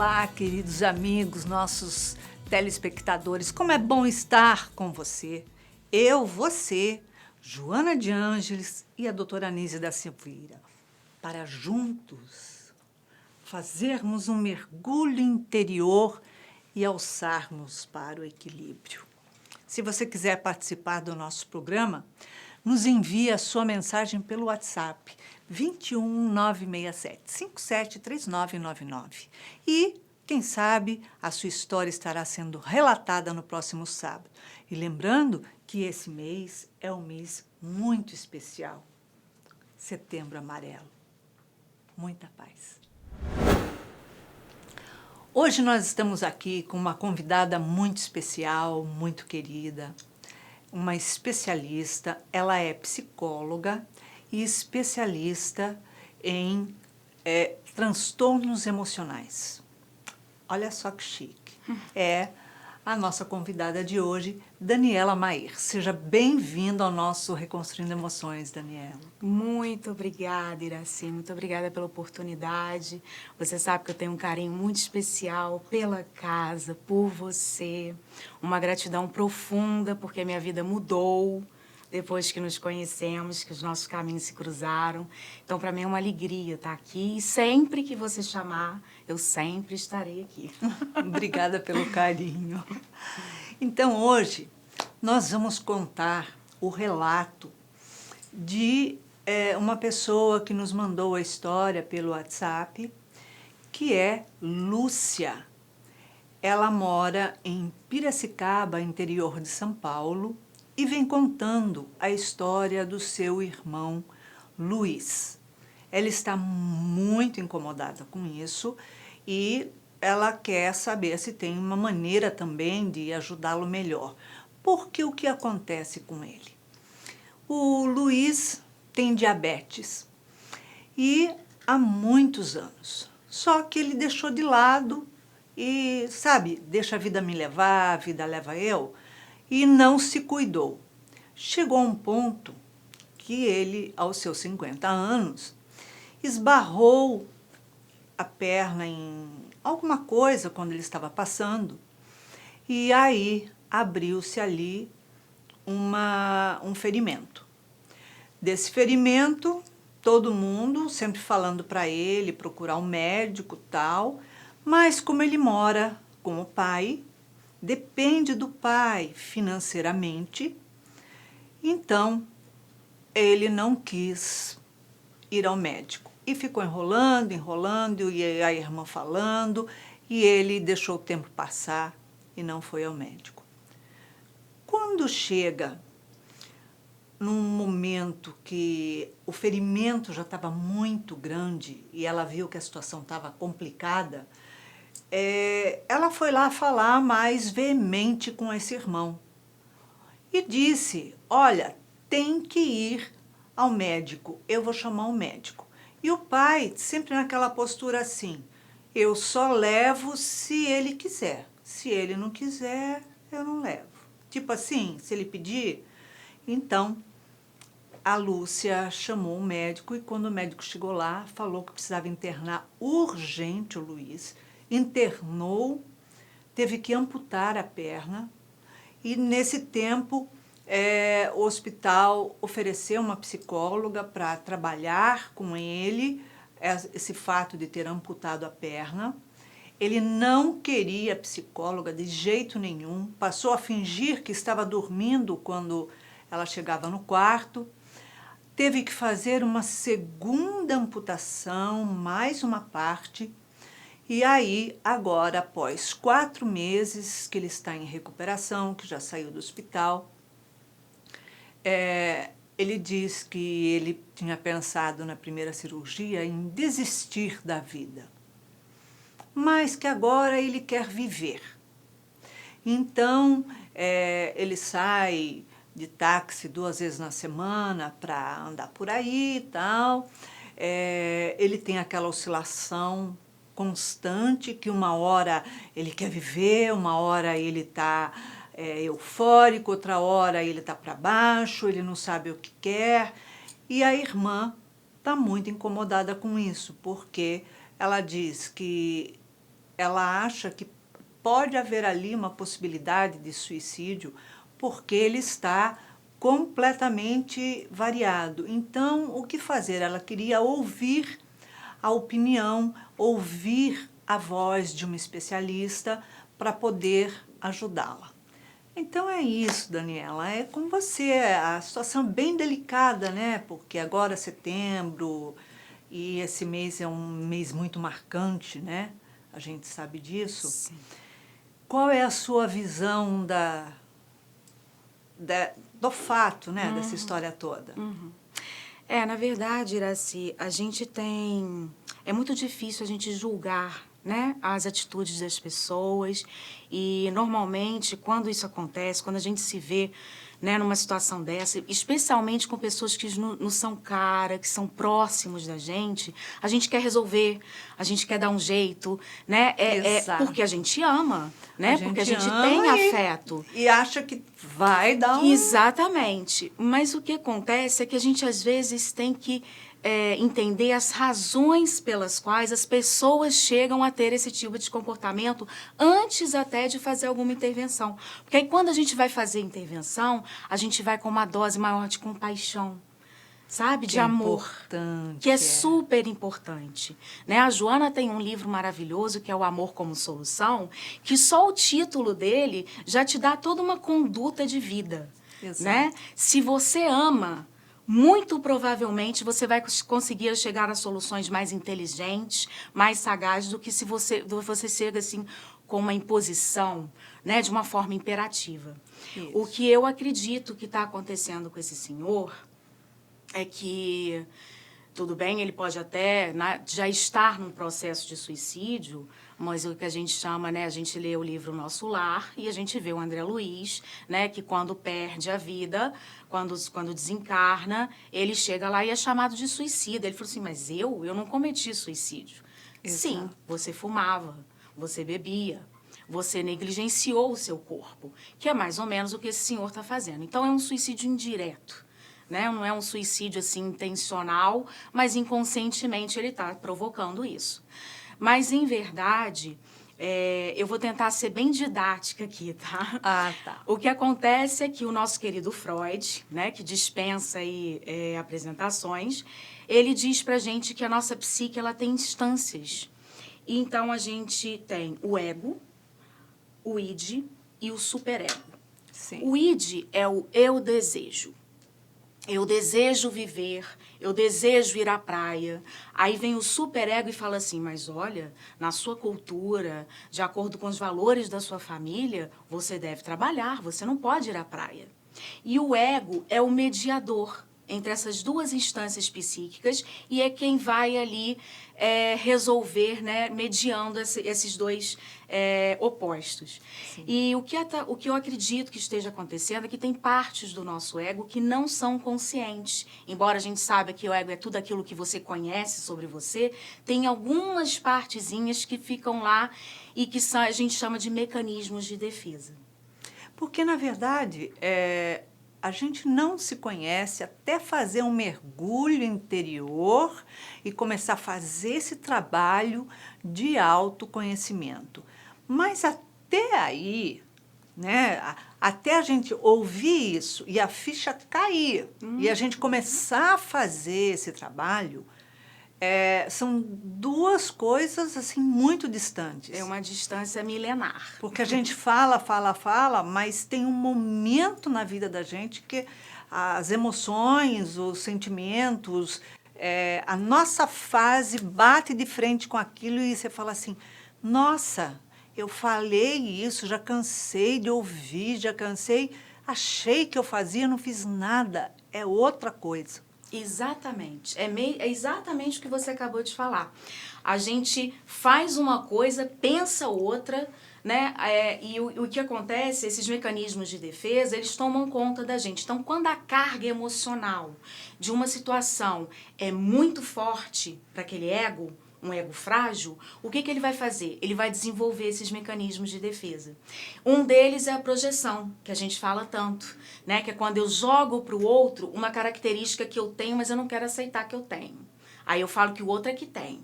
Olá, queridos amigos, nossos telespectadores, como é bom estar com você. Você, Joana de Ângeles e a doutora Anísia da Silveira, para juntos fazermos um mergulho interior e alçarmos para o equilíbrio. Se você quiser participar do nosso programa, nos envie a sua mensagem pelo WhatsApp 21 967 57 3999. E, quem sabe, a sua história estará sendo relatada no próximo sábado. E lembrando que esse mês é um mês muito especial. Setembro Amarelo. Muita paz. Hoje nós estamos aqui com uma convidada muito especial, muito querida, uma especialista. Ela é psicóloga e especialista em transtornos emocionais. Olha só que chique. É a nossa convidada de hoje, Daniela Mair. Seja bem-vinda ao nosso Reconstruindo Emoções, Daniela. Muito obrigada, Iraci. Muito obrigada pela oportunidade. Você sabe que eu tenho um carinho muito especial pela casa, por você. Uma gratidão profunda, porque minha vida mudou depois que nos conhecemos, que os nossos caminhos se cruzaram. Então, para mim é uma alegria estar aqui. E sempre que você chamar, eu sempre estarei aqui. Obrigada pelo carinho. Então, hoje, nós vamos contar o relato de uma pessoa que nos mandou a história pelo WhatsApp, que é Lúcia. Ela mora em Piracicaba, interior de São Paulo, e vem contando a história do seu irmão Luiz. Ela está muito incomodada com isso e ela quer saber se tem uma maneira também de ajudá-lo melhor. Porque o que acontece com ele? O Luiz tem diabetes e há muitos anos. Só que ele deixou de lado e, sabe, deixa a vida me levar, a vida leva eu, e não se cuidou. Chegou a um ponto que ele, aos seus 50 anos, esbarrou a perna em alguma coisa quando ele estava passando, e aí abriu-se ali um ferimento. Desse ferimento, todo mundo sempre falando para ele procurar um médico tal, mas como ele mora com o pai, depende do pai financeiramente, então ele não quis ir ao médico. E ficou enrolando, e a irmã falando, e ele deixou o tempo passar e não foi ao médico. Quando chega num momento que o ferimento já estava muito grande e ela viu que a situação estava complicada, ela foi lá falar mais veemente com esse irmão e disse, olha, tem que ir ao médico, eu vou chamar um médico. E o pai, sempre naquela postura assim, eu só levo se ele quiser, se ele não quiser, eu não levo. Tipo assim, se ele pedir, então a Lúcia chamou um médico e quando o médico chegou lá, falou que precisava internar urgente o Luiz, internou, teve que amputar a perna e nesse tempo o hospital ofereceu uma psicóloga para trabalhar com ele, esse fato de ter amputado a perna. Ele não queria psicóloga de jeito nenhum, passou a fingir que estava dormindo quando ela chegava no quarto. Teve que fazer uma segunda amputação, mais uma parte. E aí, agora, após 4 meses que ele está em recuperação, que já saiu do hospital, ele diz que ele tinha pensado na primeira cirurgia em desistir da vida, mas que agora ele quer viver. Então, ele sai de táxi 2 vezes na semana para andar por aí e tal. Ele tem aquela oscilação constante que uma hora ele quer viver, uma hora ele está eufórico, outra hora ele está para baixo, ele não sabe o que quer. E a irmã está muito incomodada com isso, porque ela diz que ela acha que pode haver ali uma possibilidade de suicídio porque ele está completamente variado. Então, o que fazer? Ela queria ouvir a opinião, ouvir a voz de uma especialista para poder ajudá-la. Então é isso, Daniela, é com você, a situação é bem delicada, né? Porque agora é setembro e esse mês é um mês muito marcante, né? A gente sabe disso. Sim. Qual é a sua visão do fato, né, dessa história toda? Na verdade, Iraci, a gente tem... É muito difícil a gente julgar, né, as atitudes das pessoas e, normalmente, quando isso acontece, quando a gente se vê, né, numa situação dessa, especialmente com pessoas que não são cara, que são próximos da gente, a gente quer resolver, a gente quer dar um jeito, né? Exato. Porque a gente ama, né? Porque a gente ama tem afeto. E acha que vai dar um... Exatamente. Mas o que acontece é que a gente, às vezes, tem que entender as razões pelas quais as pessoas chegam a ter esse tipo de comportamento antes até de fazer alguma intervenção. Porque aí, quando a gente vai fazer intervenção, a gente vai com uma dose maior de compaixão, sabe? De amor. Importante, que é super importante, né? A Joana tem um livro maravilhoso que é O Amor como Solução, que só o título dele já te dá toda uma conduta de vida, Exato. né? Se você ama, muito provavelmente você vai conseguir chegar a soluções mais inteligentes, mais sagazes do que se você chega assim com uma imposição, né, de uma forma imperativa. Isso. O que eu acredito que está acontecendo com esse senhor é que, tudo bem, ele pode até já estar num processo de suicídio, mas o que a gente chama, né, a gente lê o livro Nosso Lar e a gente vê o André Luiz, né, que quando perde a vida, quando desencarna, ele chega lá e é chamado de suicida. Ele falou assim, mas eu não cometi suicídio. Exato. Sim, você fumava, você bebia, você negligenciou o seu corpo, que é mais ou menos o que esse senhor está fazendo. Então, é um suicídio indireto. Né? Não é um suicídio assim intencional, mas inconscientemente ele está provocando isso. Mas, em verdade, eu vou tentar ser bem didática aqui, tá? Ah, tá. O que acontece é que o nosso querido Freud, né, que dispensa aí, apresentações, ele diz pra gente que a nossa psique ela tem instâncias. Então, a gente tem o ego, o id e o superego. Sim. O id é o eu desejo. Eu desejo viver, eu desejo ir à praia. Aí vem o superego e fala assim, mas olha, na sua cultura, de acordo com os valores da sua família, você deve trabalhar, você não pode ir à praia. E o ego é o mediador entre essas duas instâncias psíquicas e é quem vai ali resolver, né, mediando esses dois opostos. Sim. E o que eu acredito que esteja acontecendo é que tem partes do nosso ego que não são conscientes. Embora a gente saiba que o ego é tudo aquilo que você conhece sobre você, tem algumas partezinhas que ficam lá e que a gente chama de mecanismos de defesa. Porque, na verdade, a gente não se conhece até fazer um mergulho interior e começar a fazer esse trabalho de autoconhecimento. Mas até aí, né, até a gente ouvir isso e a ficha cair e a gente começar a fazer esse trabalho, são duas coisas assim muito distantes. É uma distância milenar. Porque a gente fala, mas tem um momento na vida da gente que as emoções, os sentimentos, a nossa fase bate de frente com aquilo e você fala assim, nossa, eu falei isso, já cansei de ouvir, achei que eu fazia, não fiz nada, é outra coisa. Exatamente. É exatamente o que você acabou de falar. A gente faz uma coisa, pensa outra, né? E o que acontece, esses mecanismos de defesa, eles tomam conta da gente. Então, quando a carga emocional de uma situação é muito forte para aquele ego, um ego frágil, o que ele vai fazer? Ele vai desenvolver esses mecanismos de defesa. Um deles é a projeção, que a gente fala tanto, né? Que é quando eu jogo para o outro uma característica que eu tenho, mas eu não quero aceitar que eu tenho. Aí eu falo que o outro é que tem.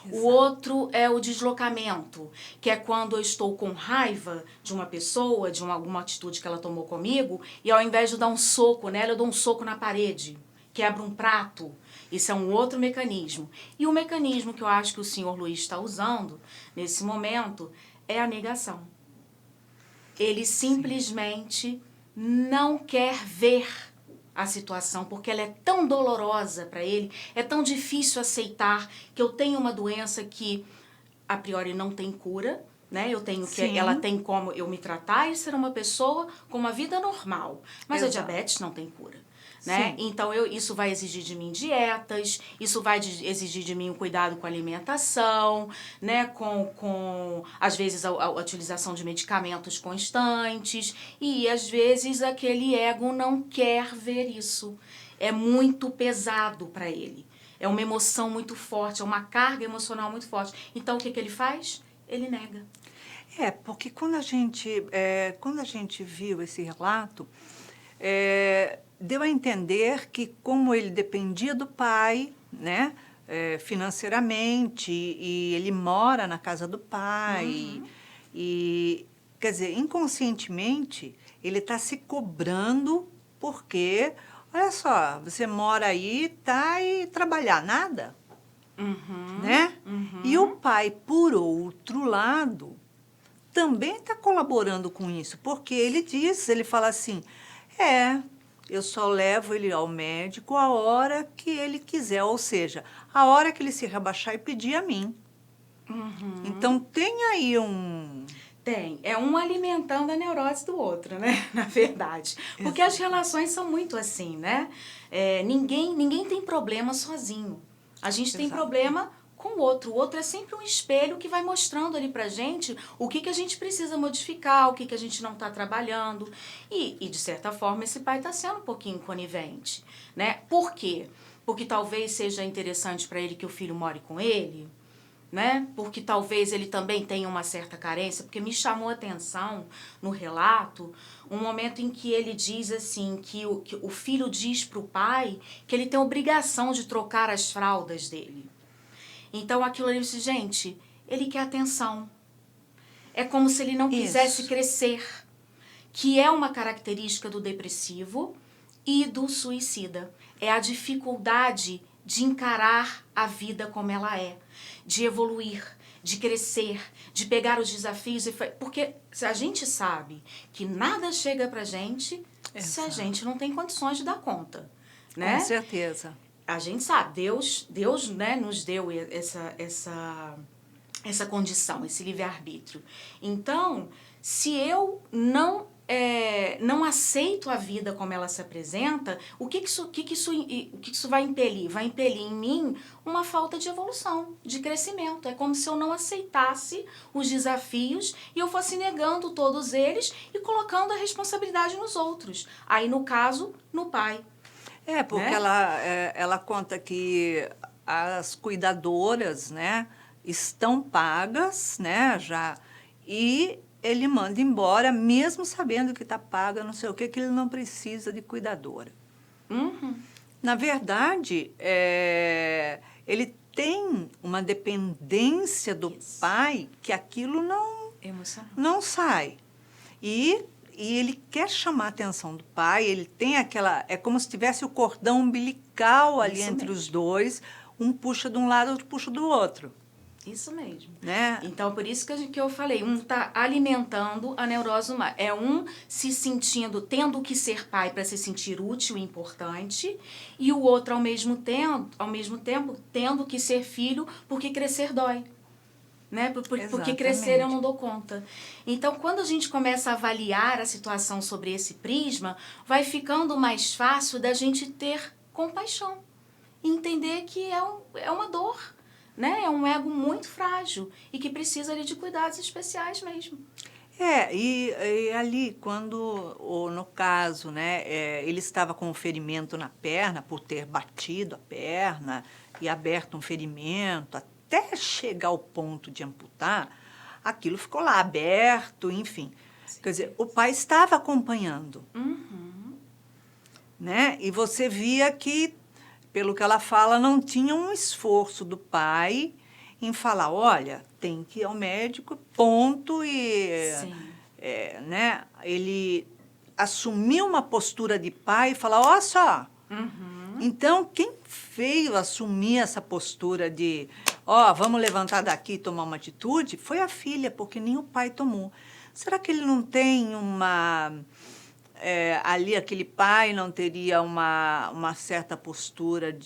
Exato. O outro é o deslocamento, que é quando eu estou com raiva de uma pessoa, de alguma atitude que ela tomou comigo, e ao invés de dar um soco nela, eu dou um soco na parede, quebro um prato. Isso é um outro mecanismo. E o mecanismo que eu acho que o senhor Luiz está usando, nesse momento, é a negação. Ele simplesmente não quer ver a situação, porque ela é tão dolorosa para ele, é tão difícil aceitar que eu tenho uma doença que a priori não tem cura, né? Ela tem como eu me tratar e ser uma pessoa com uma vida normal, mas Exato. A diabetes não tem cura. Né? Então, isso vai exigir de mim dietas, isso vai exigir de mim um cuidado com a alimentação, né? Às vezes, a utilização de medicamentos constantes, e às vezes aquele ego não quer ver isso. É muito pesado para ele. É uma emoção muito forte, é uma carga emocional muito forte. Então, o que ele faz? Ele nega. Porque quando a gente viu esse relato, deu a entender que, como ele dependia do pai, né, financeiramente, e ele mora na casa do pai, e, quer dizer, inconscientemente, ele está se cobrando porque, olha só, você mora aí, tá, e trabalhar nada, né? E o pai, por outro lado, também está colaborando com isso, porque ele fala assim, eu só levo ele ao médico a hora que ele quiser, ou seja, a hora que ele se rebaixar e pedir a mim. Então, tem aí um... Tem. É um alimentando a neurose do outro, né? Na verdade. Porque as relações são muito assim, né? Ninguém tem problema sozinho. A gente tem problema com o outro. O outro é sempre um espelho que vai mostrando ali pra gente o que a gente precisa modificar, o que a gente não tá trabalhando. E, de certa forma, esse pai tá sendo um pouquinho conivente, né? Por quê? Porque talvez seja interessante para ele que o filho more com ele, né? Porque talvez ele também tenha uma certa carência, porque me chamou a atenção no relato um momento em que ele diz assim, que o filho diz pro pai que ele tem obrigação de trocar as fraldas dele. Então, aquilo ali, gente, ele quer atenção. É como se ele não quisesse crescer, que é uma característica do depressivo e do suicida. É a dificuldade de encarar a vida como ela é, de evoluir, de crescer, de pegar os desafios. Porque a gente sabe que nada chega pra gente se a gente não tem condições de dar conta, né? Com certeza. A gente sabe, Deus, né, nos deu essa condição, esse livre-arbítrio. Então, se eu não aceito a vida como ela se apresenta, o que isso vai impelir? Vai impelir em mim uma falta de evolução, de crescimento. É como se eu não aceitasse os desafios e eu fosse negando todos eles e colocando a responsabilidade nos outros. Aí, no caso, no pai. Porque ela conta que as cuidadoras, né, estão pagas, né, já, e ele manda embora, mesmo sabendo que está paga, não sei o que ele não precisa de cuidadora. Na verdade, ele tem uma dependência do pai que aquilo não sai. E ele quer chamar a atenção do pai, ele tem aquela... É como se tivesse o cordão umbilical ali entre os dois, um puxa de um lado, outro puxa do outro. Isso mesmo. Né? Então, por isso que eu falei, um está alimentando a neurose humana. É um se sentindo, tendo que ser pai para se sentir útil e importante, e o outro, ao mesmo tempo, tendo que ser filho porque crescer dói. Né? Porque crescer eu não dou conta. Então, quando a gente começa a avaliar a situação sobre esse prisma, vai ficando mais fácil da gente ter compaixão. E entender que é uma dor, né? É um ego muito frágil e que precisa ali de cuidados especiais mesmo. E ali, no caso, né, ele estava com um ferimento na perna, por ter batido a perna e aberto um ferimento, até chegar ao ponto de amputar, aquilo ficou lá aberto, enfim. Sim. Quer dizer, o pai estava acompanhando. Né? E você via que pelo que ela fala, não tinha um esforço do pai em falar, olha, tem que ir ao médico, ponto, Sim. né? Ele assumiu uma postura de pai e falar, olha só, então quem veio assumir essa postura de, vamos levantar daqui e tomar uma atitude, foi a filha, porque nem o pai tomou. Será que ele não tem ali aquele pai não teria uma certa postura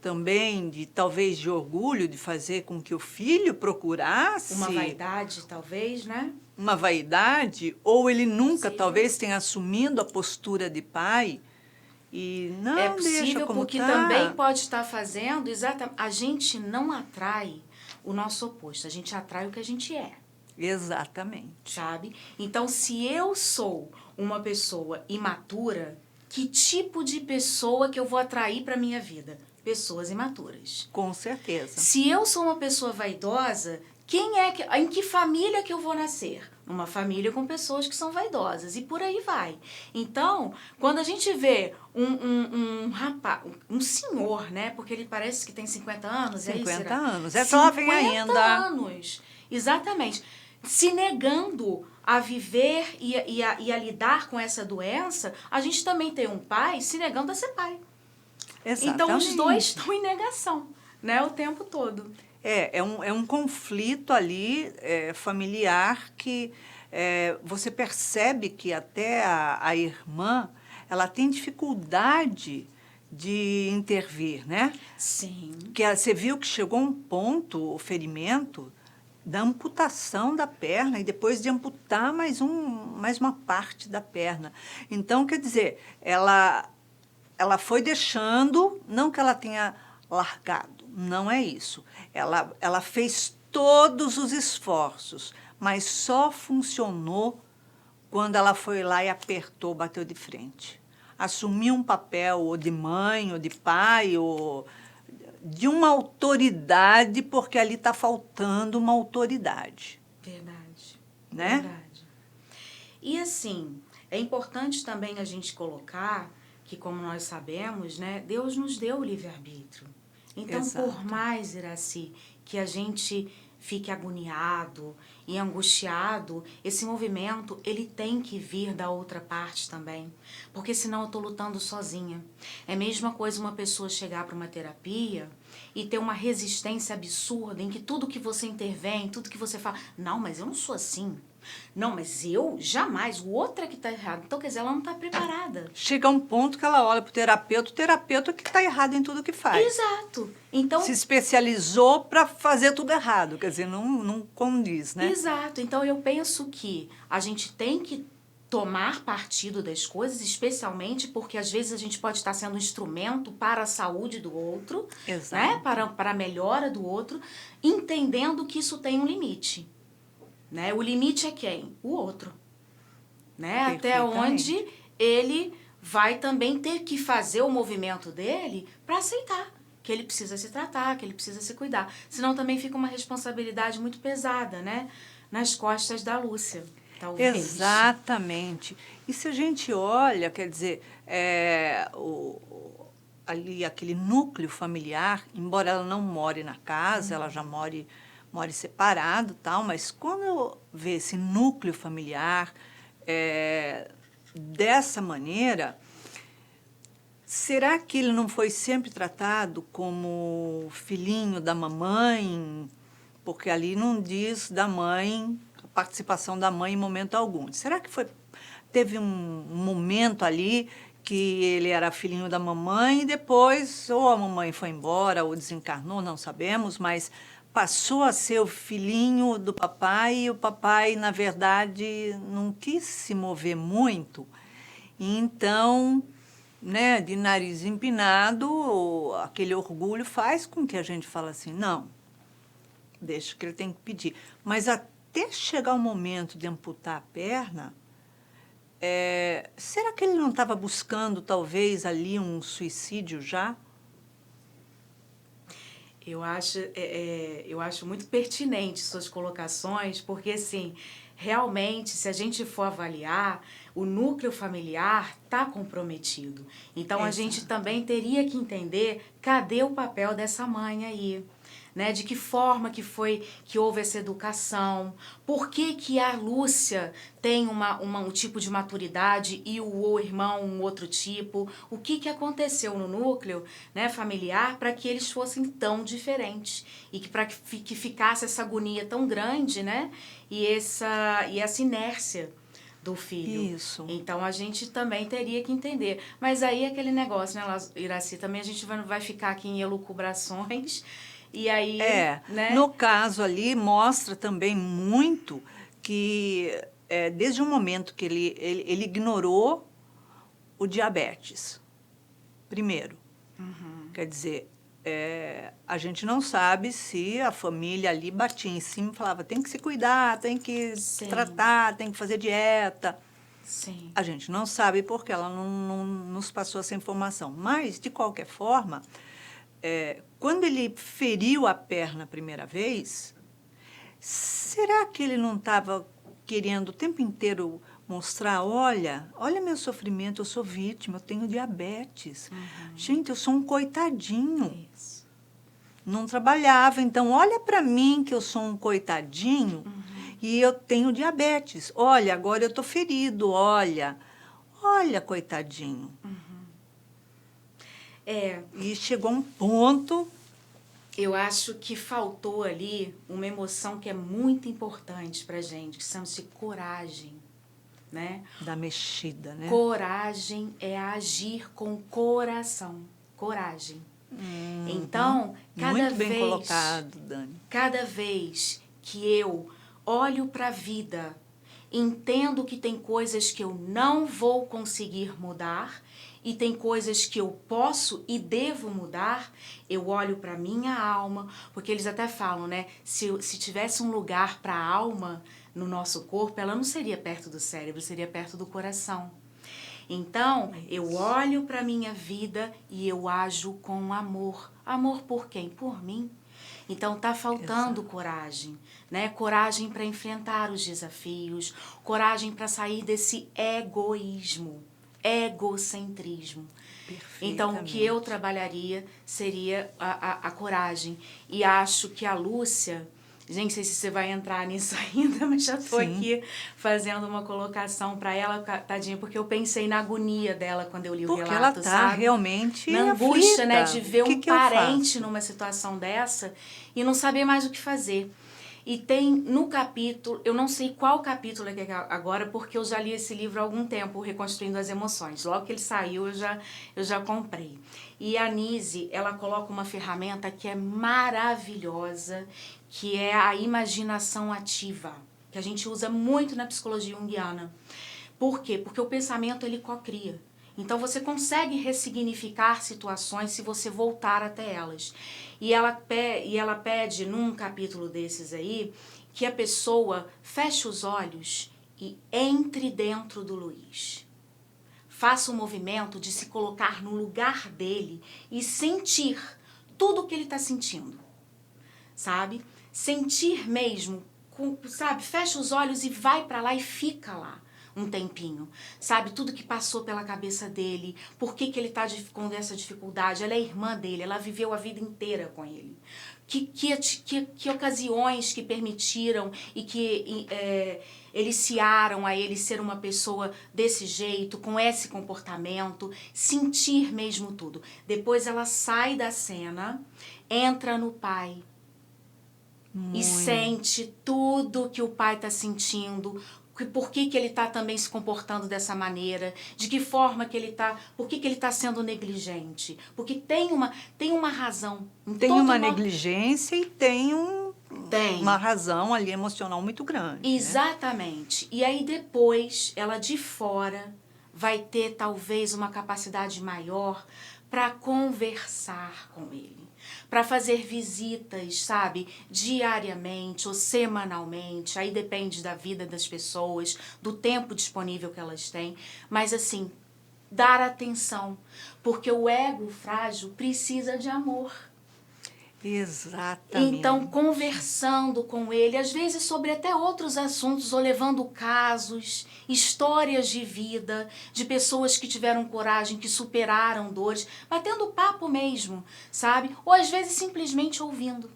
também talvez de orgulho de fazer com que o filho procurasse uma vaidade, talvez, né? uma vaidade, ou ele nunca Possível. talvez tenha assumido a postura de pai e não É deixa possível como porque tá. também pode estar fazendo exatamente. A gente não atrai o nosso oposto, a gente atrai o que a gente é. Exatamente. Sabe? Então, se eu sou uma pessoa imatura, que tipo de pessoa que eu vou atrair para minha vida? Pessoas imaturas. Com certeza. Se eu sou uma pessoa vaidosa, em que família que eu vou nascer? Numa família com pessoas que são vaidosas e por aí vai. Então, quando a gente vê um rapaz, um senhor, né? Porque ele parece que tem 50 anos, 50 anos, é jovem ainda. 50 anos, exatamente. Se negando a viver e a lidar com essa doença, a gente também tem um pai se negando a ser pai. Exatamente. Então, os dois estão em negação, né, o tempo todo. É um conflito ali familiar que você percebe que até a irmã ela tem dificuldade de intervir, né? Sim. Que você viu que chegou um ponto, o ferimento, da amputação da perna e depois de amputar mais uma parte da perna. Então, quer dizer, ela foi deixando, não que ela tenha largado, não é isso. Ela fez todos os esforços, mas só funcionou quando ela foi lá e apertou, bateu de frente. Assumiu um papel ou de mãe, ou de pai, ou de uma autoridade, porque ali está faltando uma autoridade. Verdade. Né? Verdade. E assim, é importante também a gente colocar que, como nós sabemos, né, Deus nos deu o livre-arbítrio. Então, Exato. por mais, Iraci, que a gente fique agoniado e angustiado, esse movimento, ele tem que vir da outra parte também. Porque senão eu estou lutando sozinha. É a mesma coisa uma pessoa chegar para uma terapia e ter uma resistência absurda em que tudo que você intervém, tudo que você fala, não, mas eu não sou assim. Não, mas eu jamais, o outro é que está errado. Então, quer dizer, ela não está preparada. Chega um ponto que ela olha para o terapeuta que está errado em tudo que faz. Exato. Então, se especializou para fazer tudo errado, quer dizer, não condiz, né? Exato. Então, eu penso que a gente tem que tomar partido das coisas, especialmente porque às vezes a gente pode estar sendo um instrumento para a saúde do outro, Exato. né? Para a melhora do outro, entendendo que isso tem um limite. Né? O limite é quem? O outro. Né? Até onde ele vai também ter que fazer o movimento dele para aceitar que ele precisa se tratar, que ele precisa se cuidar. Senão também fica uma responsabilidade muito pesada, né? Nas costas da Lúcia, talvez. Exatamente. E se a gente olha, quer dizer, ali aquele núcleo familiar, embora ela não more na casa, ela já more separado, tal, mas quando vê esse núcleo familiar dessa maneira, será que ele não foi sempre tratado como filhinho da mamãe? Porque ali não diz da mãe, a participação da mãe em momento algum. Será que teve um momento ali que ele era filhinho da mamãe e depois ou a mamãe foi embora ou desencarnou, não sabemos, mas passou a ser o filhinho do papai e o papai, na verdade, não quis se mover muito. E então, né, de nariz empinado, aquele orgulho faz com que a gente fale assim, não, deixa que ele tem que pedir. Mas até chegar o momento de amputar a perna, será que ele não estava buscando, talvez, ali um suicídio já? Eu acho muito pertinente suas colocações, porque, assim, realmente, se a gente for avaliar, o núcleo familiar está comprometido. Então, a gente Exato. também teria que entender cadê o papel dessa mãe aí. Né, de que forma que houve essa educação, por que a Lúcia tem um tipo de maturidade e o irmão um outro tipo, o que aconteceu no núcleo, né, familiar para que eles fossem tão diferentes e que para que ficasse essa agonia tão grande, né, e essa inércia do filho. Isso. Então, a gente também teria que entender. Mas aí aquele negócio, né, Iraci, também a gente vai ficar aqui em elucubrações. E aí, né? No caso ali, mostra também muito que, desde o momento que ele ignorou o diabetes, primeiro. Quer dizer, a gente não sabe se a família ali batia em cima e falava, tem que se cuidar, tem que Sim. tratar, tem que fazer dieta. Sim. A gente não sabe porque ela não nos passou essa informação. Mas, de qualquer forma, quando ele feriu a perna a primeira vez, será que ele não estava querendo o tempo inteiro mostrar, olha meu sofrimento, eu sou vítima, eu tenho diabetes. Gente, eu sou um coitadinho. Isso. Não trabalhava, então olha para mim que eu sou um coitadinho e eu tenho diabetes. Olha, agora eu estou ferido, olha, coitadinho. E chegou um ponto. Eu acho que faltou ali uma emoção que é muito importante pra gente, que chama-se coragem, né? Da mexida, né? Coragem é agir com coração. Coragem. Então, Muito bem colocado, Dani. Cada vez que eu olho para a vida, entendo que tem coisas que eu não vou conseguir mudar e tem coisas que eu posso e devo mudar, eu olho para minha alma, porque eles até falam, né? Se tivesse um lugar para a alma no nosso corpo, ela não seria perto do cérebro, seria perto do coração. Então, eu olho para a minha vida e eu ajo com amor. Amor por quem? Por mim. Então, tá faltando coragem, né? Coragem para enfrentar os desafios, coragem para sair desse egoísmo, egocentrismo. Então, o que eu trabalharia seria a coragem. E acho que a Lúcia... Gente, não sei se você vai entrar nisso ainda, mas já tô aqui fazendo uma colocação para ela, tadinha, porque eu pensei na agonia dela quando eu li o relato, ela tá sabe? realmente na angústia, aflita. né, de ver um que eu parente faço? numa situação dessa e não saber mais o que fazer. E tem no capítulo, eu não sei qual capítulo é que é agora, porque eu já li esse livro há algum tempo, Reconstruindo as Emoções. Logo que ele saiu, eu já comprei. E a Nise, ela coloca uma ferramenta que é maravilhosa, que é a imaginação ativa, que a gente usa muito na psicologia junguiana. Por quê? Porque o pensamento, ele cocria. Então, você consegue ressignificar situações se você voltar até elas. E ela pede, num capítulo desses aí, que a pessoa feche os olhos e entre dentro do Luiz. Faça o movimento de se colocar no lugar dele e sentir tudo o que ele está sentindo. Sabe? Sentir mesmo, sabe? Fecha os olhos e vai para lá e fica lá um tempinho, sabe? Tudo que passou pela cabeça dele, por que ele tá com essa dificuldade, ela é irmã dele, ela viveu a vida inteira com ele. Que ocasiões que permitiram e que eliciaram a ele ser uma pessoa desse jeito, com esse comportamento, sentir mesmo tudo. Depois ela sai da cena, entra no pai, e sente tudo que o pai está sentindo, por que ele está também se comportando dessa maneira, de que forma que ele está, por que ele está sendo negligente. Porque tem uma razão. Tem uma negligência e tem uma razão ali emocional muito grande. Exatamente. Né? E aí depois, ela de fora vai ter talvez uma capacidade maior para conversar com ele. Para fazer visitas, sabe, diariamente ou semanalmente, aí depende da vida das pessoas, do tempo disponível que elas têm, mas assim, dar atenção, porque o ego frágil precisa de amor. Exatamente. Então, conversando com ele, às vezes sobre até outros assuntos, ou levando casos, histórias de vida, de pessoas que tiveram coragem, que superaram dores, batendo papo mesmo, sabe? Ou às vezes simplesmente ouvindo,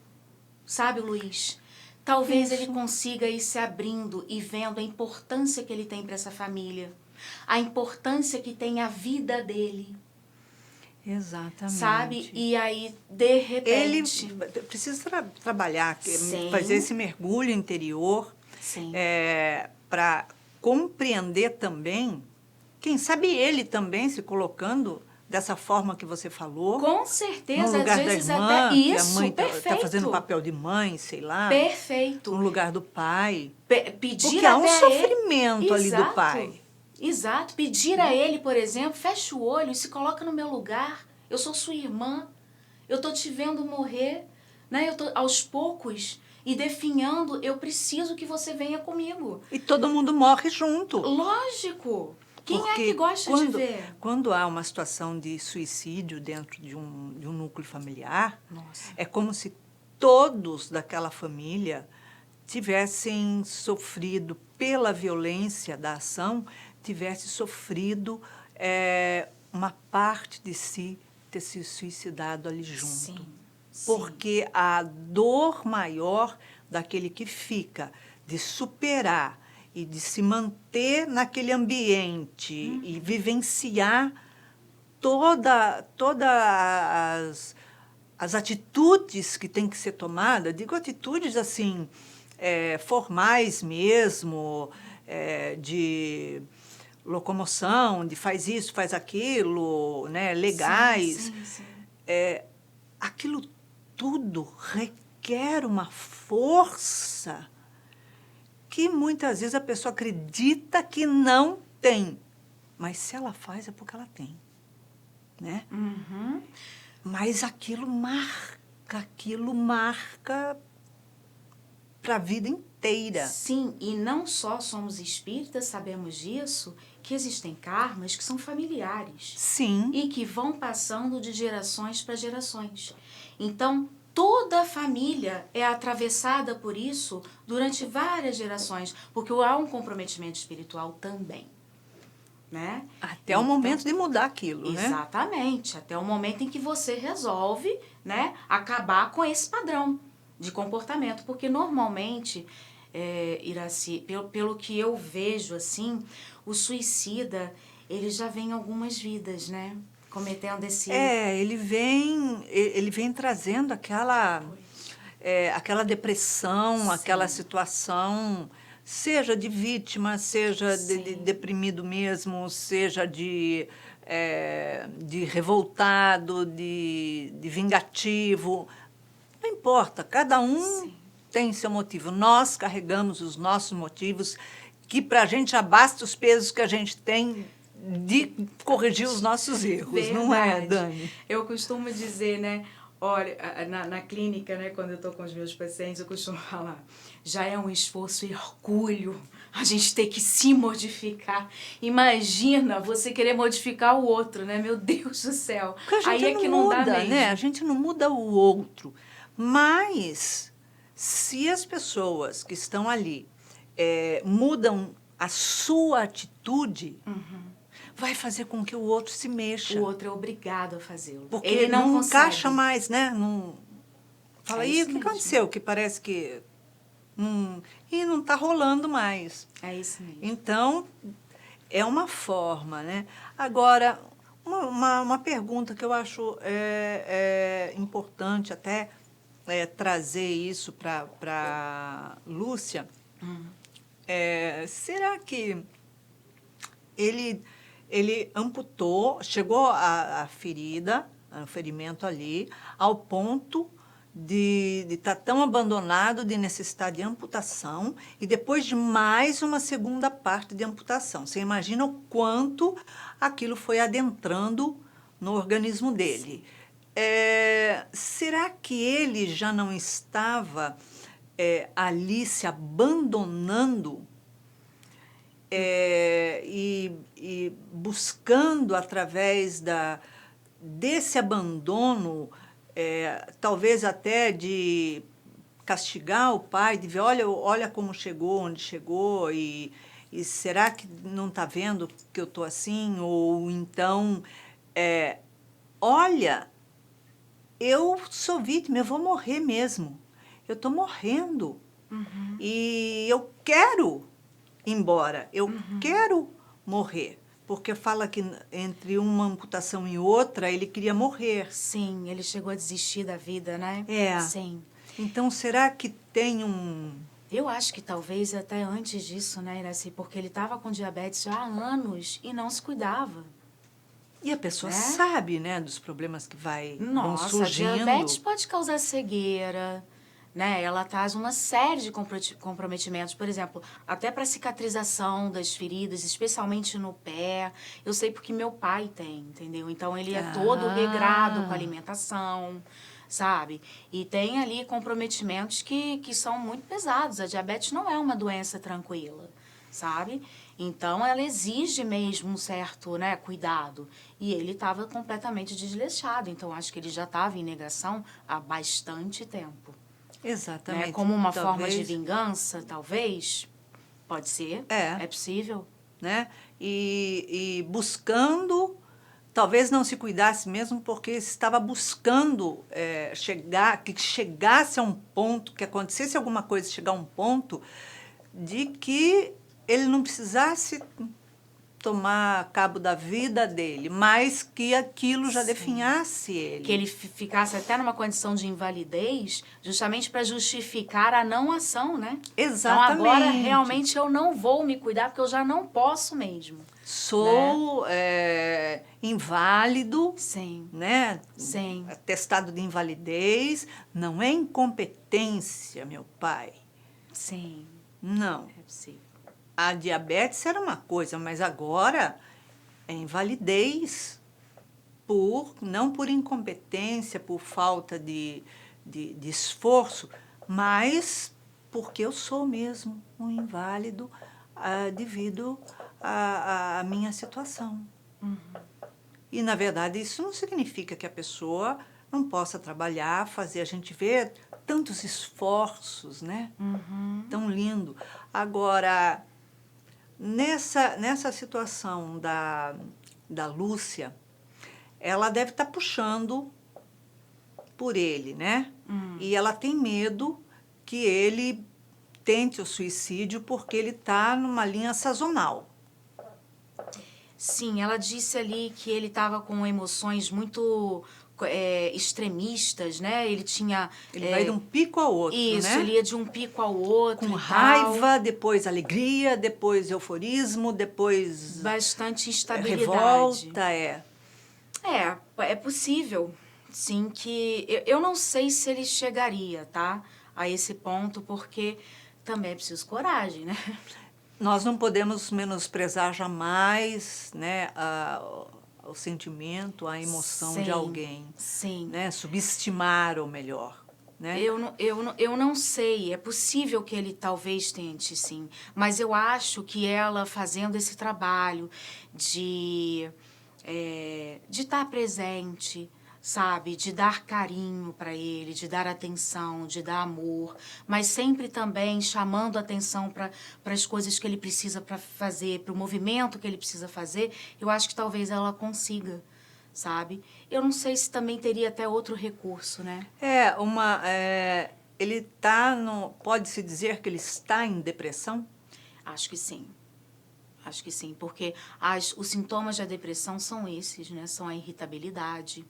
sabe, Luiz? Talvez ele consiga ir se abrindo e vendo a importância que ele tem para essa família, a importância que tem a vida dele. Exatamente. Sabe? E aí, de repente... Ele precisa trabalhar, Sim. fazer esse mergulho interior para compreender também, quem sabe ele também se colocando dessa forma que você falou. Com certeza, no lugar às vezes da irmã, até que a isso, mãe perfeito. tá fazendo papel de mãe, sei lá. Perfeito. No lugar do pai. Pedir porque há um até sofrimento ali Exato. do pai. Exato. Pedir a ele, por exemplo, fecha o olho e se coloca no meu lugar. Eu sou sua irmã. Eu tô te vendo morrer, né? Eu tô aos poucos e definhando, eu preciso que você venha comigo. E todo mundo morre junto. Lógico. Quem Porque é que gosta de ver? Quando há uma situação de suicídio dentro de um núcleo familiar, Nossa. é como se todos daquela família tivessem sofrido, pela violência da ação, tivesse sofrido uma parte de si ter se suicidado ali junto. Sim. Porque a dor maior daquele que fica de superar e de se manter naquele ambiente e vivenciar todas as atitudes que têm que ser tomadas, digo atitudes assim, formais mesmo, de locomoção, de faz isso, faz aquilo, né, legais. Sim. Aquilo tudo requer uma força que muitas vezes a pessoa acredita que não tem. Mas se ela faz é porque ela tem. Né? Uhum. Mas aquilo marca para a vida inteira. Sim, e não só somos espíritas, sabemos disso, que existem karmas que são familiares. Sim. E que vão passando de gerações para gerações. Então, toda a família é atravessada por isso durante várias gerações, porque há um comprometimento espiritual também. Né? Até o momento de mudar aquilo, né? Exatamente, até o momento em que você resolve, né, acabar com esse padrão de comportamento, porque normalmente, Iraci, pelo que eu vejo assim, o suicida, ele já vem algumas vidas, né, cometendo esse... ele vem trazendo aquela depressão, Sim. aquela situação, seja de vítima, seja de deprimido mesmo, seja de revoltado, de vingativo. Não importa, cada um tem seu motivo. Nós carregamos os nossos motivos, que para a gente já basta os pesos que a gente tem de corrigir os nossos erros, Verdade. Não é, Dani? Eu costumo dizer, né? Olha, na clínica, né, quando eu estou com os meus pacientes, eu costumo falar, já é um esforço hercúleo a gente ter que se modificar. Imagina você querer modificar o outro, né? Meu Deus do céu. Porque a gente aí é que não muda, dá mesmo. né? A gente não muda o outro. Mas, se as pessoas que estão ali mudam a sua atitude... vai fazer com que o outro se mexa. O outro é obrigado a fazê-lo. Porque ele não encaixa mais, né? Não... Fala, e o que mesmo. aconteceu? Que parece que... E não está rolando mais. É isso mesmo. Então, é uma forma, né? Agora, uma pergunta que eu acho importante até trazer isso para Lúcia. Será que ele amputou, chegou a ferida, o ferimento ali, ao ponto de estar tão abandonado, de necessidade de amputação, e depois de mais uma segunda parte de amputação. Você imagina o quanto aquilo foi adentrando no organismo dele. Será que ele já não estava ali se abandonando e buscando, através desse abandono, talvez até de castigar o pai, de ver, olha como chegou, onde chegou, e será que não está vendo que eu estou assim? Ou então, olha, eu sou vítima, eu vou morrer mesmo. Eu estou morrendo. E eu quero ir embora, eu quero morrer. Porque fala que entre uma amputação e outra, ele queria morrer. Sim, ele chegou a desistir da vida, né? É. Sim. Então, será que tem um... Eu acho que talvez até antes disso, né, Iraci? Porque ele estava com diabetes já há anos e não se cuidava. E a pessoa Né? sabe, né, dos problemas que vão Nossa, a surgindo. diabetes pode causar cegueira, né? Ela traz uma série de comprometimentos, por exemplo, até para cicatrização das feridas, especialmente no pé. Eu sei porque meu pai tem, entendeu? Então ele é todo regrado com a alimentação, sabe? E tem ali comprometimentos que são muito pesados. A diabetes não é uma doença tranquila, sabe? Então, ela exige mesmo um certo, né, cuidado. E ele estava completamente desleixado. Então, acho que ele já estava em negação há bastante tempo. Exatamente. Né? Como uma Talvez, forma de vingança, talvez. Pode ser. É possível. Né? E buscando, talvez não se cuidasse mesmo porque estava buscando que chegasse a um ponto, que acontecesse alguma coisa, chegar a um ponto de que ele não precisasse tomar cabo da vida dele, mas que aquilo já definhasse ele. Que ele ficasse até numa condição de invalidez, justamente para justificar a não ação, né? Exatamente. Então, agora, realmente, eu não vou me cuidar, porque eu já não posso mesmo. Sou inválido, Sim. né? Sim. Atestado de invalidez, não é incompetência, meu pai. Sim. Não. É possível. A diabetes era uma coisa, mas agora é invalidez não por incompetência, por falta de esforço, mas porque eu sou mesmo um inválido devido à minha situação. E, na verdade, isso não significa que a pessoa não possa trabalhar, fazer. A gente vê tantos esforços, né? Tão lindo. Agora, nessa situação da Lúcia, ela deve estar puxando por ele, né? E ela tem medo que ele tente o suicídio porque ele está numa linha sazonal. Sim, ela disse ali que ele estava com emoções muito extremistas, né? Ele tinha... Ele vai de um pico ao outro, isso, né? ele ia de um pico ao outro Com e raiva, tal. depois alegria, depois euforismo, depois Bastante instabilidade. revolta, É possível, sim, que... Eu não sei se ele chegaria, tá? A esse ponto, porque também é preciso coragem, né? Nós não podemos menosprezar jamais, né, o sentimento, a emoção de alguém. Sim. Né? Subestimar o melhor. Né? Eu não sei, é possível que ele talvez tente, sim. Mas eu acho que ela fazendo esse trabalho de estar presente, sabe? De dar carinho para ele, de dar atenção, de dar amor, mas sempre também chamando atenção para as coisas que ele precisa para fazer, para o movimento que ele precisa fazer, eu acho que talvez ela consiga, sabe? Eu não sei se também teria até outro recurso, né? Ele está pode-se dizer que ele está em depressão? Acho que sim. Acho que sim, porque os sintomas da depressão são esses, né? São a irritabilidade,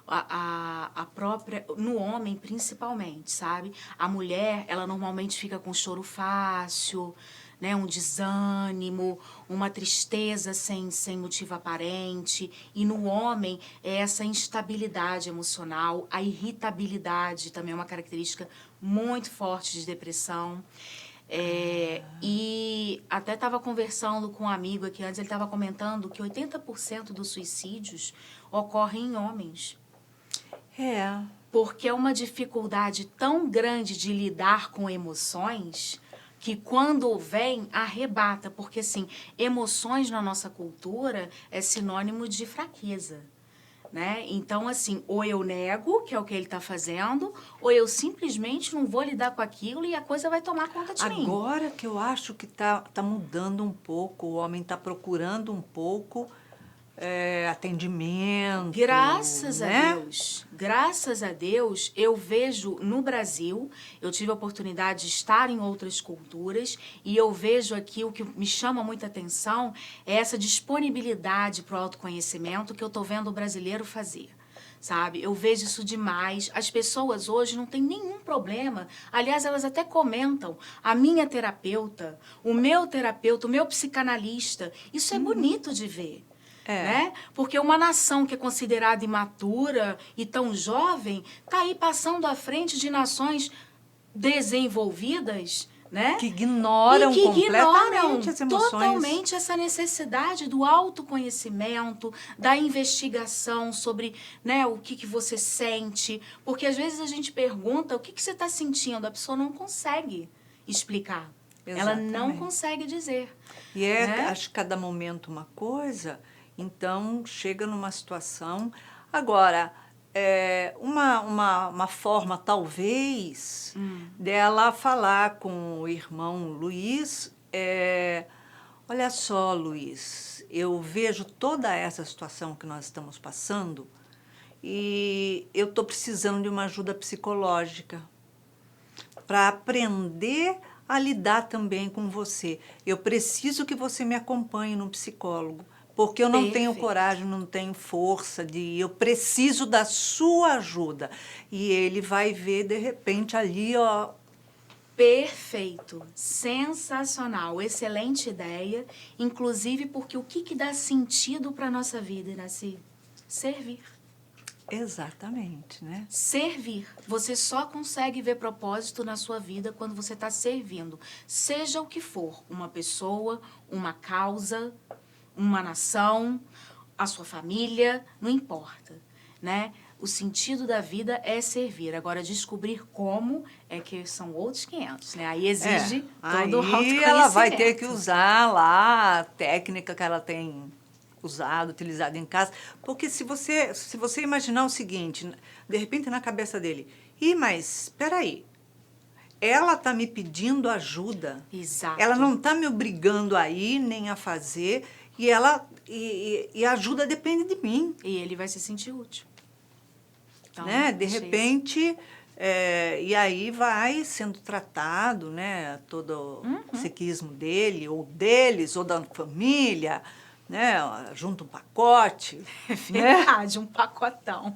a própria... No homem, principalmente, sabe? A mulher, ela normalmente fica com choro fácil, né? Um desânimo, uma tristeza sem motivo aparente. E no homem, é essa instabilidade emocional, a irritabilidade também é uma característica muito forte de depressão. E até estava conversando com um amigo aqui antes, ele estava comentando que 80% dos suicídios ocorrem em homens. Porque é uma dificuldade tão grande de lidar com emoções que quando vem, arrebata. Porque, assim, emoções na nossa cultura é sinônimo de fraqueza. né? Então, assim, ou eu nego, que é o que ele está fazendo, ou eu simplesmente não vou lidar com aquilo e a coisa vai tomar conta de mim. Agora que eu acho que tá mudando um pouco, o homem está procurando um pouco atendimento, né? Graças a Deus, eu vejo no Brasil, eu tive a oportunidade de estar em outras culturas e eu vejo aqui o que me chama muita atenção é essa disponibilidade para o autoconhecimento que eu estou vendo o brasileiro fazer. Sabe? Eu vejo isso demais. As pessoas hoje não têm nenhum problema. Aliás, elas até comentam. A minha terapeuta, o meu psicanalista. Isso é bonito de ver. Né? Porque uma nação que é considerada imatura e tão jovem está aí passando à frente de nações desenvolvidas, né? Que ignoram completamente as emoções. Totalmente essa necessidade do autoconhecimento, da investigação sobre, né, o que você sente. Porque às vezes a gente pergunta o que você está sentindo, a pessoa não consegue explicar. Exatamente. Ela não consegue dizer. E né? Acho que cada momento uma coisa, então chega numa situação. Agora, uma forma, talvez, dela falar com o irmão Luiz, olha só, Luiz, eu vejo toda essa situação que nós estamos passando e eu estou precisando de uma ajuda psicológica para aprender a lidar também com você. Eu preciso que você me acompanhe no psicólogo, porque eu não tenho coragem, não tenho força de ir. Eu preciso da sua ajuda. E ele vai ver, de repente, ali, ó... Perfeito, sensacional, excelente ideia. Inclusive porque o que dá sentido para a nossa vida, Iraci? Servir. Exatamente, né? Servir. Você só consegue ver propósito na sua vida quando você está servindo. Seja o que for, uma pessoa, uma causa, uma nação, a sua família, não importa, né? O sentido da vida é servir. Agora, descobrir como é que são outros 500, né? Aí exige todo o autoconhecimento. Aí ela vai ter que usar lá a técnica que ela tem usado, utilizado em casa. Porque se você imaginar o seguinte, de repente na cabeça dele, mas espera aí, ela está me pedindo ajuda. Exato. Ela não está me obrigando a ir nem a fazer, e a ajuda depende de mim. E ele vai se sentir útil. Então, né? De repente, e aí vai sendo tratado, né, todo o psiquismo dele, ou deles, ou da família, né, junto um pacote. É verdade, né? Um pacotão.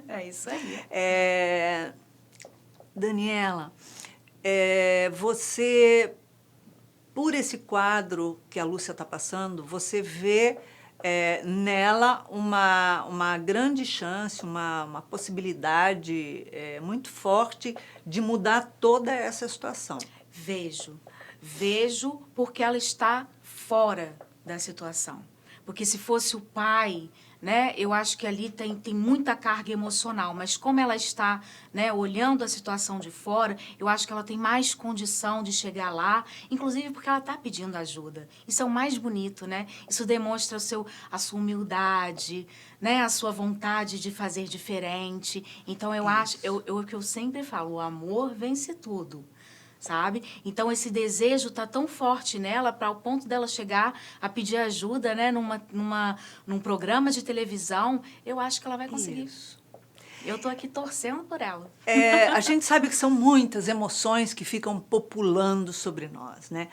É isso aí. Daniela, você, por esse quadro que a Lúcia está passando, você vê nela uma grande chance, uma possibilidade muito forte de mudar toda essa situação. Vejo porque ela está fora da situação. Porque se fosse o pai, né, eu acho que ali tem muita carga emocional, mas como ela está, né, olhando a situação de fora, eu acho que ela tem mais condição de chegar lá, inclusive porque ela está pedindo ajuda. Isso é o mais bonito, né? Isso demonstra a sua humildade, né, a sua vontade de fazer diferente. Então, eu acho, o que eu sempre falo, o amor vence tudo. Sabe? Então, esse desejo tá tão forte nela para o ponto dela chegar a pedir ajuda, né, num programa de televisão. Eu acho que ela vai conseguir. Isso. Eu tô aqui torcendo por ela. A gente sabe que são muitas emoções que ficam populando sobre nós, né?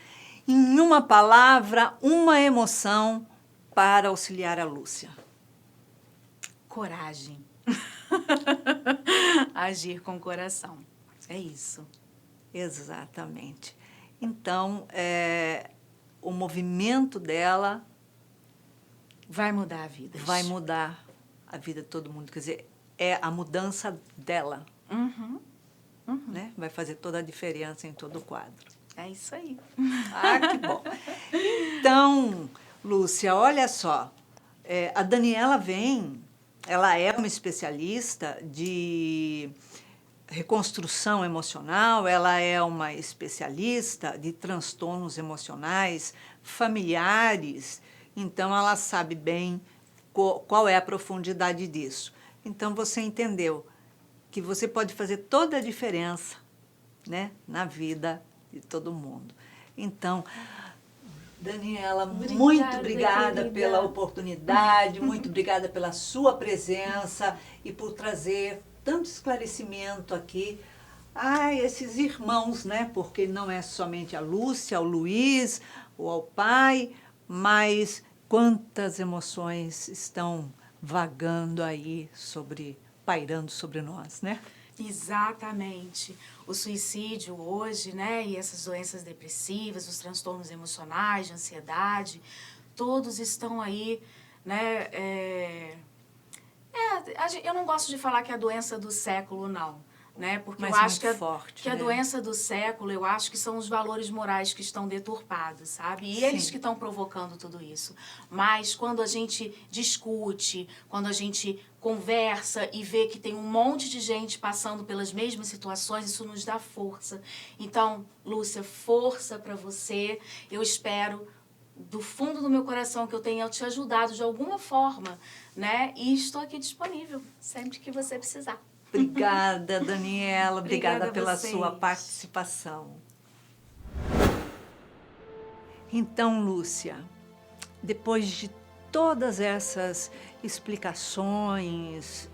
Em uma palavra, uma emoção para auxiliar a Lúcia. Coragem. Agir com o coração. É isso. Exatamente. Então, o movimento dela... vai mudar a vida. Vai mudar a vida de todo mundo. Quer dizer, é a mudança dela. Né? Vai fazer toda a diferença em todo o quadro. É isso aí. Ah, que bom. Então, Lúcia, olha só. A Daniela ela é uma especialista de reconstrução emocional, ela é uma especialista de transtornos emocionais familiares, então ela sabe bem qual é a profundidade disso. Então, você entendeu que você pode fazer toda a diferença, né, na vida de todo mundo. Então, Daniela, muito obrigada querida. pela oportunidade, muito obrigada pela sua presença e por trazer tanto esclarecimento aqui a esses irmãos, né? Porque não é somente a Lúcia, ao Luiz ou ao pai, mas quantas emoções estão vagando aí pairando sobre nós, né? Exatamente. O suicídio hoje, né, e essas doenças depressivas, os transtornos emocionais, de ansiedade, todos estão aí, né, eu não gosto de falar que é a doença do século, não, né, porque Mas eu acho muito forte, que a né? doença do século, eu acho que são os valores morais que estão deturpados, sabe? E Sim. eles que estão provocando tudo isso. Mas quando a gente discute, quando a gente conversa e vê que tem um monte de gente passando pelas mesmas situações, isso nos dá força. Então, Lúcia, força para você. Eu espero do fundo do meu coração que eu tenha te ajudado de alguma forma, né? E estou aqui disponível sempre que você precisar. Obrigada, Daniela. Obrigada Obrigada a pela vocês. sua participação. Então, Lúcia, depois de todas essas explicações,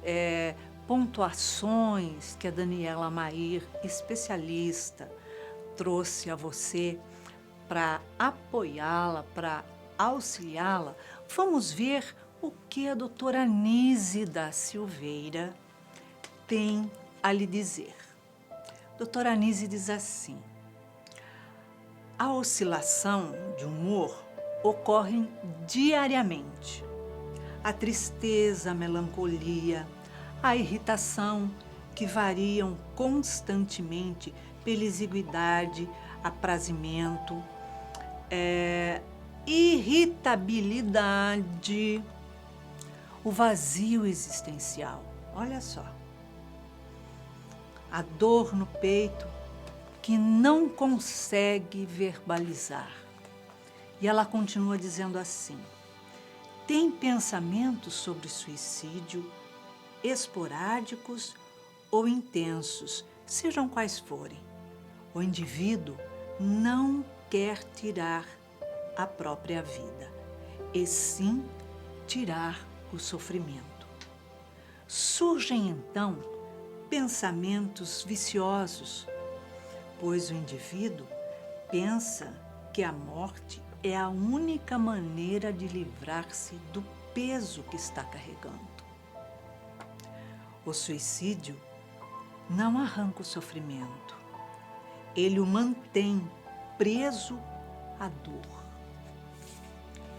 pontuações que a Daniela Mair, especialista, trouxe a você para apoiá-la, para auxiliá-la, vamos ver o que a doutora Nise da Silveira tem a lhe dizer. Doutora Nise diz assim: a oscilação de humor ocorre diariamente. A tristeza, a melancolia, a irritação, que variam constantemente pela exiguidade, aprazimento, irritabilidade, o vazio existencial. Olha só. A dor no peito que não consegue verbalizar. E ela continua dizendo assim: tem pensamentos sobre suicídio esporádicos ou intensos, sejam quais forem. O indivíduo não quer tirar a própria vida, e sim tirar o sofrimento. Surgem então pensamentos viciosos, pois o indivíduo pensa que a morte é a única maneira de livrar-se do peso que está carregando. O suicídio não arranca o sofrimento, ele o mantém preso à dor.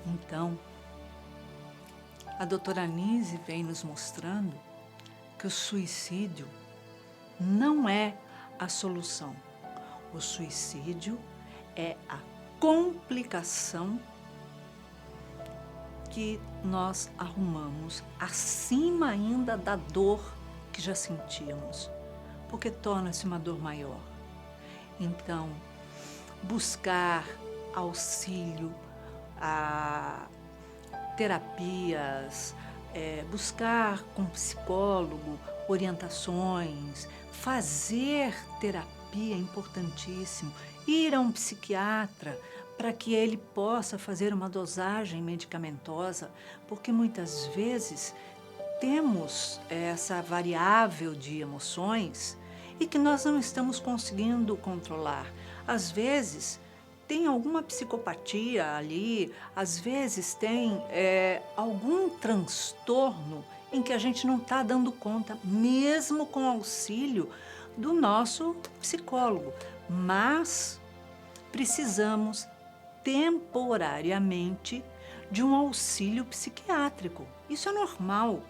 Então, a doutora Nise vem nos mostrando que o suicídio não é a solução. O suicídio é a complicação que nós arrumamos acima ainda da dor que já sentíamos, porque torna-se uma dor maior. Então, buscar auxílio, a terapias, buscar com psicólogo orientações, fazer terapia é importantíssimo, ir a um psiquiatra para que ele possa fazer uma dosagem medicamentosa, porque muitas vezes temos essa variável de emoções e que nós não estamos conseguindo controlar. Às vezes tem alguma psicopatia ali, às vezes tem algum transtorno em que a gente não está dando conta, mesmo com auxílio do nosso psicólogo. Mas precisamos temporariamente de um auxílio psiquiátrico. Isso é normal.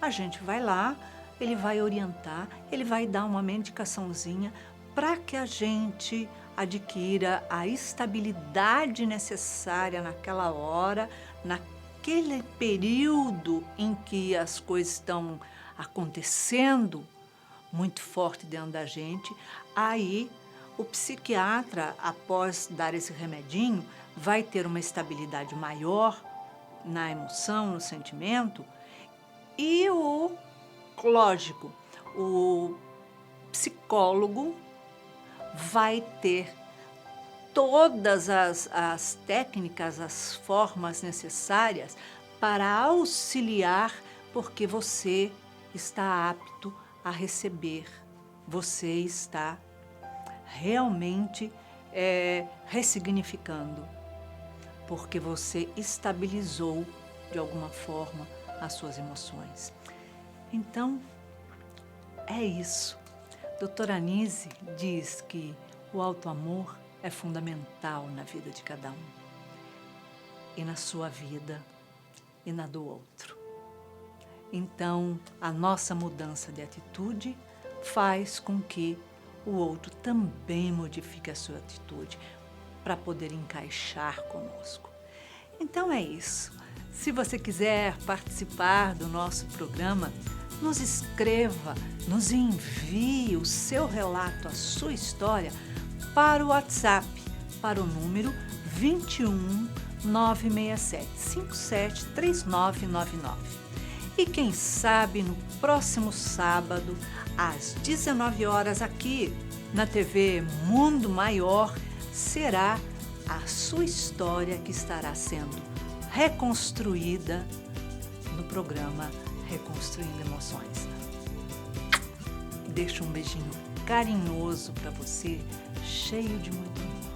A gente vai lá, ele vai orientar, ele vai dar uma medicaçãozinha para que a gente adquira a estabilidade necessária naquela hora, naquele período em que as coisas estão acontecendo muito forte dentro da gente. Aí o psiquiatra, após dar esse remedinho, vai ter uma estabilidade maior na emoção, no sentimento, e lógico, o psicólogo vai ter todas as técnicas, as formas necessárias para auxiliar, porque você está apto a receber, você está realmente ressignificando, porque você estabilizou de alguma forma as suas emoções. Então, é isso. Doutora Anise diz que o auto-amor é fundamental na vida de cada um, e na sua vida e na do outro. Então, a nossa mudança de atitude faz com que o outro também modifique a sua atitude para poder encaixar conosco. Então é isso. Se você quiser participar do nosso programa, nos escreva, nos envie o seu relato, a sua história para o WhatsApp, para o número 21 967 57 3999. E quem sabe no próximo sábado, às 19 horas, aqui na TV Mundo Maior, será a sua história que estará sendo reconstruída no programa Reconstruindo Emoções. Deixo um beijinho carinhoso para você, cheio de muito amor.